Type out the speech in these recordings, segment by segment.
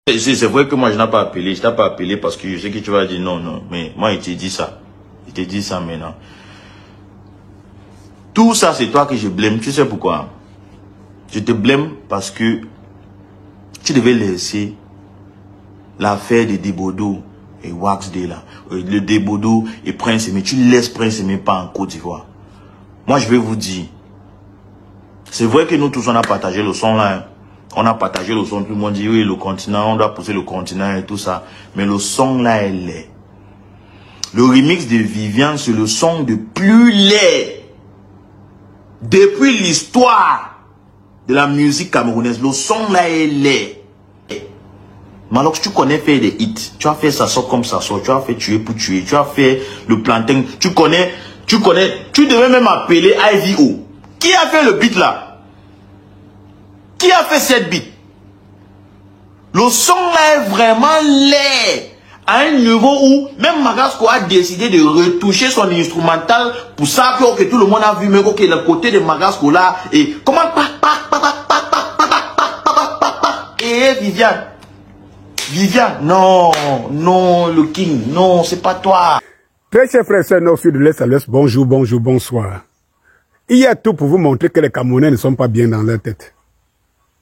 C'est vrai que moi je n'ai pas appelé, je t'ai pas appelé parce que je sais que tu vas dire non, non, mais moi il t'a dit ça. Il t'a dit ça maintenant. Tout ça c'est toi que je blâme, tu sais pourquoi? Je te blâme parce que tu devais laisser l'affaire de Debodo et Wax Day là. Le Debodo et Prince Aimé, tu laisses Prince Aimé pas en Côte d'Ivoire. Moi je vais vous dire, c'est vrai que nous tous on a partagé le son là. Hein. On a partagé le son, tout le monde dit oui, le continent, on doit pousser le continent et tout ça. Mais le son là, elle est. Le remix de Viviane, c'est le son de plus laid. Depuis l'histoire de la musique camerounaise, le son là, elle est. Mais alors que tu connais faire des hits, tu as fait ça sort comme ça sort, tu as fait tuer pour tuer, tu as fait le plantain, tu connais, tu devais même appeler IVO. Qui a fait le beat là? Qui a fait cette beat? Le son là est vraiment laid. À un niveau où même Magasco a décidé de retoucher son instrumental pour ça que tout le monde a vu, mais que le côté de Magasco là et comment et Viviane, non, non, le King, non, c'est pas toi. Très chers frères et sœurs nord, sud de l'est à l'ouest, bonjour, bonjour, bonsoir. Il y a tout pour vous montrer que les Camerounais ne sont pas bien dans leur tête.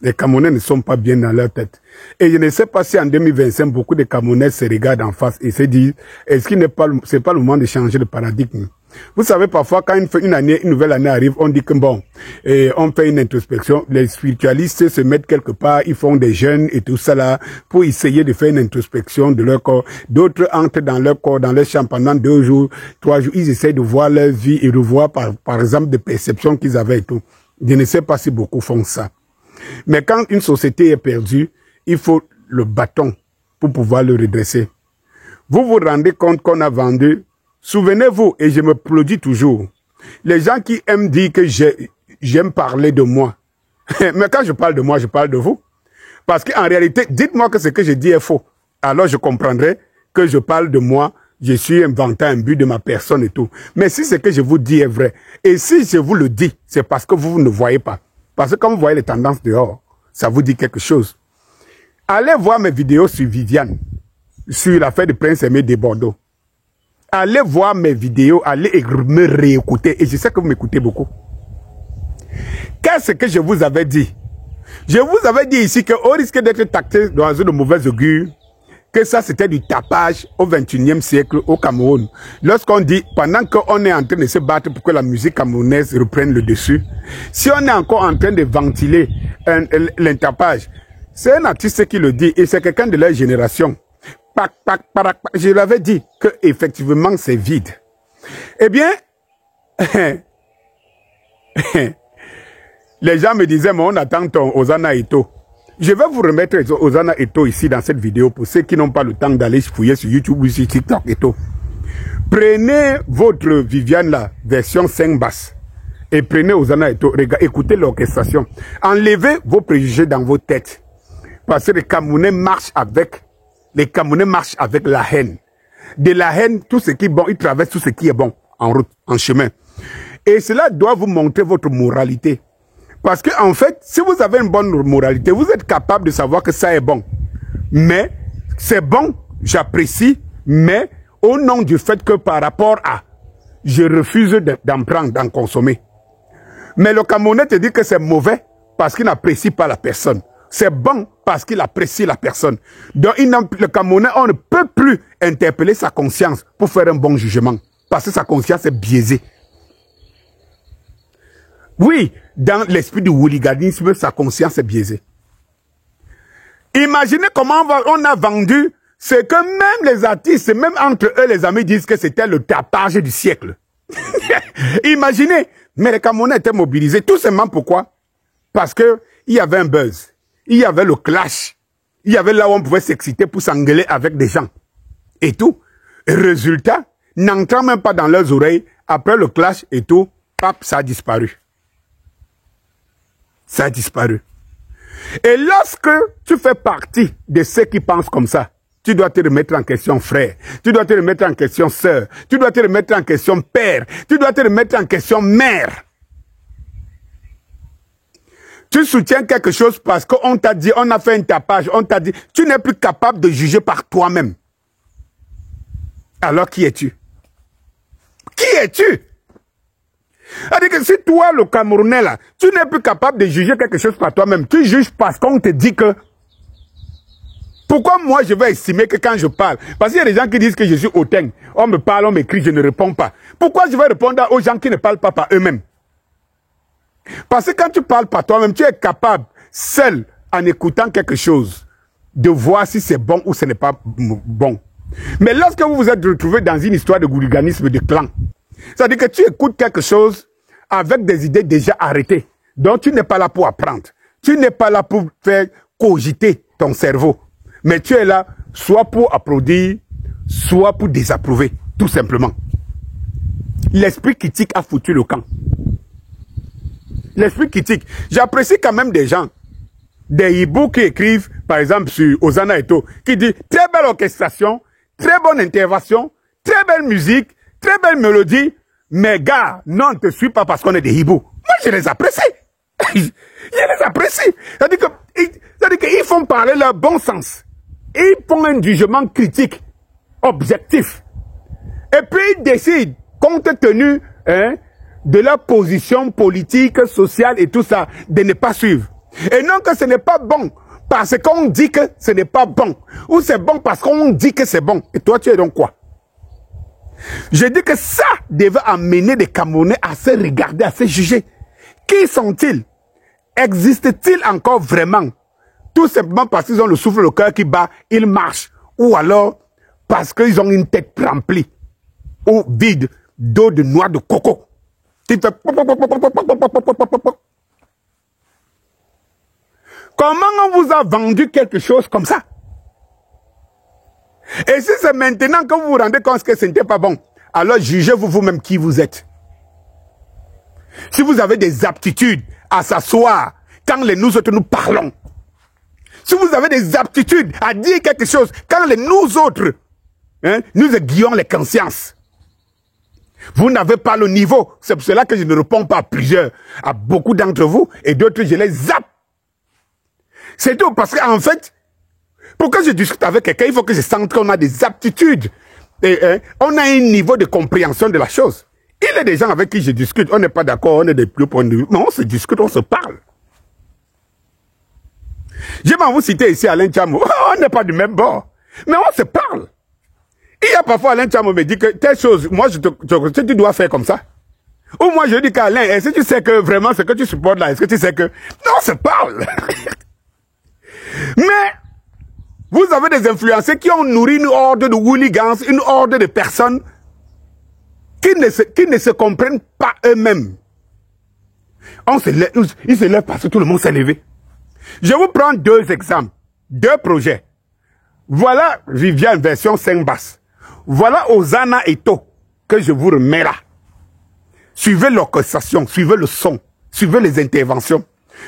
Les Camerounais ne sont pas bien dans leur tête. Et je ne sais pas si en 2025, beaucoup de Camerounais se regardent en face et se disent, est-ce qu'il n'est pas, c'est pas le moment de changer de paradigme? Vous savez, parfois, quand une nouvelle année arrive, on dit que bon, on fait une introspection, les spiritualistes se mettent quelque part, ils font des jeûnes et tout ça là, pour essayer de faire une introspection de leur corps. D'autres entrent dans leur corps, dans leur champ pendant 2 jours, 3 jours, ils essayent de voir leur vie et de voir par exemple des perceptions qu'ils avaient et tout. Je ne sais pas si beaucoup font ça. Mais quand une société est perdue, il faut le bâton pour pouvoir le redresser. Vous vous rendez compte qu'on a vendu. Souvenez-vous, et je me applaudis toujours, les gens qui aiment dire que j'aime parler de moi. Mais quand je parle de moi, je parle de vous. Parce qu'en réalité, dites-moi que ce que je dis est faux. Alors je comprendrai que je parle de moi, je suis inventant un but de ma personne et tout. Mais si ce que je vous dis est vrai, et si je vous le dis, c'est parce que vous ne voyez pas. Parce que quand vous voyez les tendances dehors, ça vous dit quelque chose. Allez voir mes vidéos sur Viviane, sur l'affaire de Prince Aimé de Bordeaux. Allez voir mes vidéos, allez me réécouter. Et je sais que vous m'écoutez beaucoup. Qu'est-ce que je vous avais dit? Je vous avais dit ici qu'au risque d'être taxé dans une mauvaise augure, que ça c'était du tapage au 21e siècle au Cameroun. Lorsqu'on dit, pendant qu'on est en train de se battre pour que la musique camerounaise reprenne le dessus, si on est encore en train de ventiler l'intapage, c'est un artiste qui le dit et c'est quelqu'un de leur génération. Je l'avais dit que effectivement c'est vide. Eh bien, les gens me disaient, mais on attend ton Ozana Eto. Je vais vous remettre Ozana Eto ici dans cette vidéo pour ceux qui n'ont pas le temps d'aller fouiller sur YouTube ou sur TikTok Eto. Prenez votre Viviane la version 5 basses et prenez Ozana Eto, écoutez l'orchestration. Enlevez vos préjugés dans vos têtes. Parce que les Camerounais marchent avec la haine. De la haine, tout ce qui est bon, ils traversent tout ce qui est bon en route, en chemin. Et cela doit vous montrer votre moralité. Parce que en fait, si vous avez une bonne moralité, vous êtes capable de savoir que ça est bon. Mais c'est bon, j'apprécie, mais au nom du fait que par rapport à, je refuse d'en prendre, d'en consommer. Mais le Camerounais te dit que c'est mauvais parce qu'il n'apprécie pas la personne. C'est bon parce qu'il apprécie la personne. Donc le Camerounais, on ne peut plus interpeller sa conscience pour faire un bon jugement. Parce que sa conscience est biaisée. Oui, dans l'esprit du hooliganisme, sa conscience est biaisée. Imaginez comment on a vendu ce que même les artistes, même entre eux les amis disent que c'était le tapage du siècle. Imaginez, mais les Camerounais étaient mobilisés tout simplement pourquoi? Parce que il y avait un buzz, il y avait le clash, il y avait là où on pouvait s'exciter pour s'engueuler avec des gens et tout. Et résultat, n'entrant même pas dans leurs oreilles, après le clash et tout, pap, ça a disparu. Ça a disparu. Et lorsque tu fais partie de ceux qui pensent comme ça, tu dois te remettre en question frère, tu dois te remettre en question sœur, tu dois te remettre en question père, tu dois te remettre en question mère. Tu soutiens quelque chose parce qu'on t'a dit, on a fait un tapage, on t'a dit, tu n'es plus capable de juger par toi-même. Alors qui es-tu? Qui es-tu? C'est-à-dire que si toi, le Camerounais, là, tu n'es plus capable de juger quelque chose par toi-même, tu juges parce qu'on te dit que... Pourquoi moi, je vais estimer que quand je parle... Parce qu'il y a des gens qui disent que je suis hautain. On me parle, on m'écrit, je ne réponds pas. Pourquoi je vais répondre aux gens qui ne parlent pas par eux-mêmes? Parce que quand tu parles par toi-même, tu es capable, seul, en écoutant quelque chose, de voir si c'est bon ou ce n'est pas bon. Mais lorsque vous vous êtes retrouvé dans une histoire de hooliganisme de clan, c'est-à-dire que tu écoutes quelque chose avec des idées déjà arrêtées. Donc tu n'es pas là pour apprendre. Tu n'es pas là pour faire cogiter ton cerveau. Mais tu es là soit pour applaudir, soit pour désapprouver, tout simplement. L'esprit critique a foutu le camp. L'esprit critique. J'apprécie quand même des gens, des hiboux qui écrivent, par exemple, sur Ozana Eto, qui dit très belle orchestration, très bonne intervention, très belle musique, très belle mélodie, mais gars, non, on ne te suit pas parce qu'on est des hiboux. Moi, je les apprécie. Je les apprécie. C'est-à-dire qu'ils font parler leur bon sens. Ils font un jugement critique, objectif. Et puis ils décident, compte tenu de leur position politique, sociale et tout ça, de ne pas suivre. Et non que ce n'est pas bon parce qu'on dit que ce n'est pas bon. Ou c'est bon parce qu'on dit que c'est bon. Et toi, tu es donc quoi? Je dis que ça devait amener les Camerounais à se regarder, à se juger. Qui sont-ils? Existent-ils encore vraiment? Tout simplement parce qu'ils ont le souffle, le cœur qui bat, ils marchent. Ou alors parce qu'ils ont une tête remplie ou vide d'eau de noix de coco. Comment on vous a vendu quelque chose comme ça? Et si c'est maintenant que vous vous rendez compte que ce n'était pas bon, alors jugez-vous vous-même qui vous êtes. Si vous avez des aptitudes à s'asseoir quand nous autres nous parlons, si vous avez des aptitudes à dire quelque chose quand nous autres nous aiguillons les consciences, vous n'avez pas le niveau. C'est pour cela que je ne réponds pas à beaucoup d'entre vous, et d'autres je les zappe. C'est tout, parce qu'en fait, pour que je discute avec quelqu'un, il faut que je sente qu'on a des aptitudes. Et, on a un niveau de compréhension de la chose. Il y a des gens avec qui je discute, on n'est pas d'accord, on est des plus points de vue, mais on se discute, on se parle. Je vais vous citer ici Alain Tchamo. On n'est pas du même bord, mais on se parle. Il y a parfois Alain Tchamo me dit que telle chose, moi tu dois faire comme ça. Ou moi je dis qu'Alain, est-ce que tu sais que vraiment ce que tu supportes là, est-ce que tu sais que... Non, on se parle. Mais vous avez des influenceurs qui ont nourri une horde de hooligans, une horde de personnes qui ne se comprennent pas eux-mêmes. Ils se lèvent parce que tout le monde s'est levé. Je vous prends deux exemples, deux projets. Voilà Viviane version 5 basses. Voilà Ozana Eto que je vous remets là. Suivez l'orchestration, suivez le son, suivez les interventions.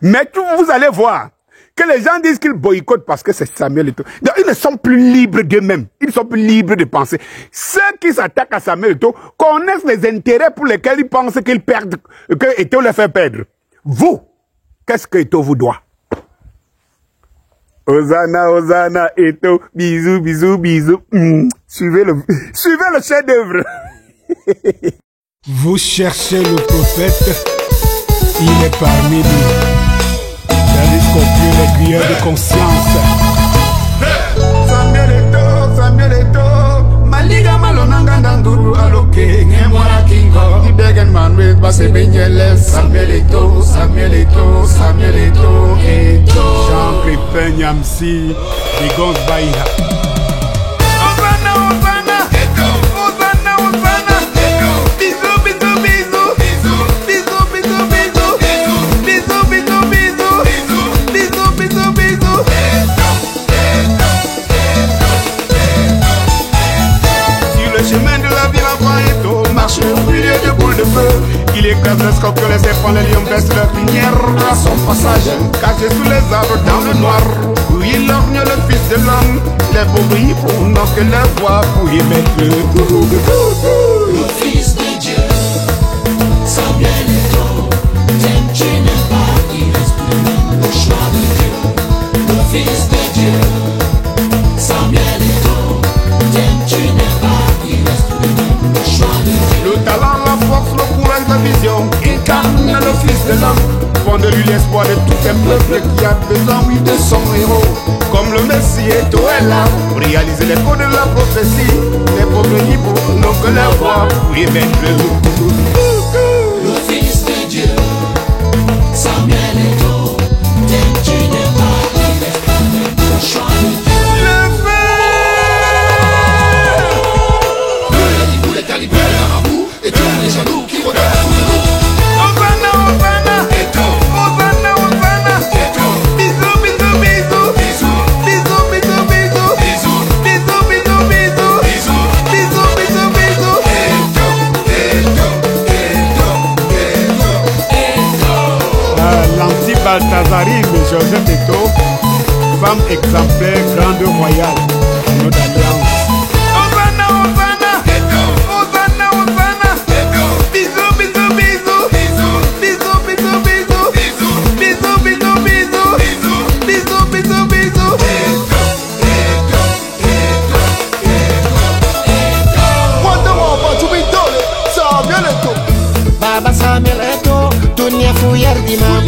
Mais vous allez voir que les gens disent qu'ils boycottent parce que c'est Samuel Eto'o. Donc, ils ne sont plus libres d'eux-mêmes. Ils ne sont plus libres de penser. Ceux qui s'attaquent à Samuel Eto'o connaissent les intérêts pour lesquels ils pensent qu'ils perdent, que Eto'o les fait perdre. Vous, qu'est-ce que Eto'o vous doit? Ozana, Ozana, Eto'o, bisous, bisous, bisous. Suivez le chef-d'œuvre. Vous cherchez le prophète, il est parmi nous. Dans les scorpions, les crieurs de conscience. Samuel Eto'o, Maliga malonanga ndanduru aloke, ngemwara kingo, ibegen manwe base benyele, Samuel Eto'o, Samuel Eto'o, Samuel Eto'o, Eto'o. Jean Crépin Nyamsi, Bigons Baïha. Ozana, Ozana, Eto'o, Ozana, Ozana, Eto'o, bisous, bisous, bisous, bisous, bisous, bisous, bisous, bisous, bisous, bisous, bisous, bisous, bisous. Chemin de la ville en croix Eto'o, marche au milieu de boules de feu. Il écrase le scorpion, les serpents, les lions baissent leur lumière à son passage. Caché sous les arbres dans le noir, où il lorgne le fils de l'homme. Les beaux brillent pour que leur voix pour y mettre le fils de Dieu, Samuel Eto'o, t'aimes, tu n'aimes pas, il reste plus. Dieu qui a besoin, oui, de son héros. Comme le Messie est est là pour réaliser les codes de la prophétie. Les pauvres hiboux n'ont que leur voix pour y mettre le loup. Le Fils de Dieu, Samuel Eto'o, dès tu n'es pas, il est le choix de Dieu. Le les calibres, les marabouts, et tous les jaloux qui regardent tout le monde. Balthazari, mais Joseph Eto'o, femme exemplaire, grande royale, notre alliance. Hosanna, Hosanna, Hosanna, Hosanna, bisous, bisous, bisous, bisous, bisous, bisous, bisous, bisous, bisous, bisous, bisous, bisous. Quando eu vou te bidole, Samuel Eto'o. Baba Samuel Eto'o, dunia fuyar di mam.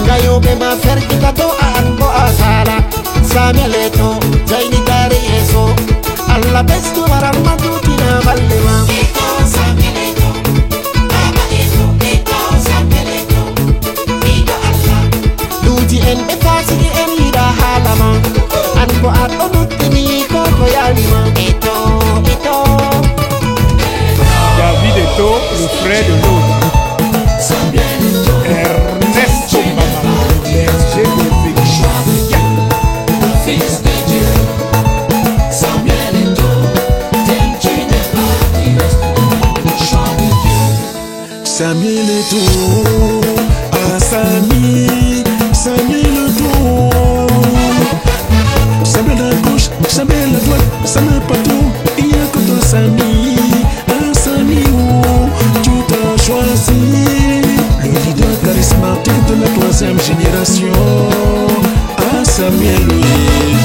Gayo be ma ferkita to an bo asala. Samuel Eto'o, jaini dari eso. Allah bestu waran matutina ballema. Eto'o, Samuel Eto'o, Baba Eto'o, Samuel Eto'o, Ito Allah. Duji en be fasigi en ida halama. An bo at onutini koko yalima. Eto'o. David Eto'o, le frère de l'autre. Ernesto Baba, berger de Vichy. Le Fils de Dieu, Samuel Eto'o, dès tu n'es pas, il est le choix de Dieu. Samuel Eto'o, ah Samuel Eto'o. Samuel à gauche, Samuel à droite, Samuel partout, il n'y a que toi Samy. Ah Samy, oh, tu t'as choisi le leader charismatique de la 3e génération. Ah Samuel, oui,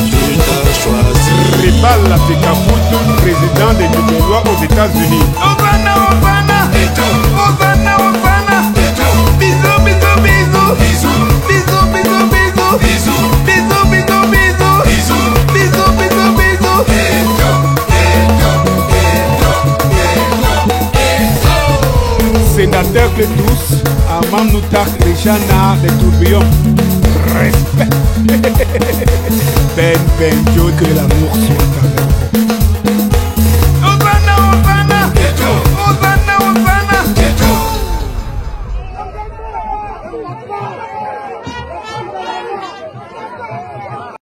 tu t'as choisi. Ribal Fekaputu, président des Nigériens aux États-Unis. Hosanna, Hosanna, Hosanna, Hosanna, bisous, bisous, bisous, bisous, bisous, bisous, bisous, bisous, bisous, bisous, bisous, bisous, Sénateur Clétus, Amam Noutak, Richana, les tourbillons. Respect. Ben Joe, que l'amour soit avec vous.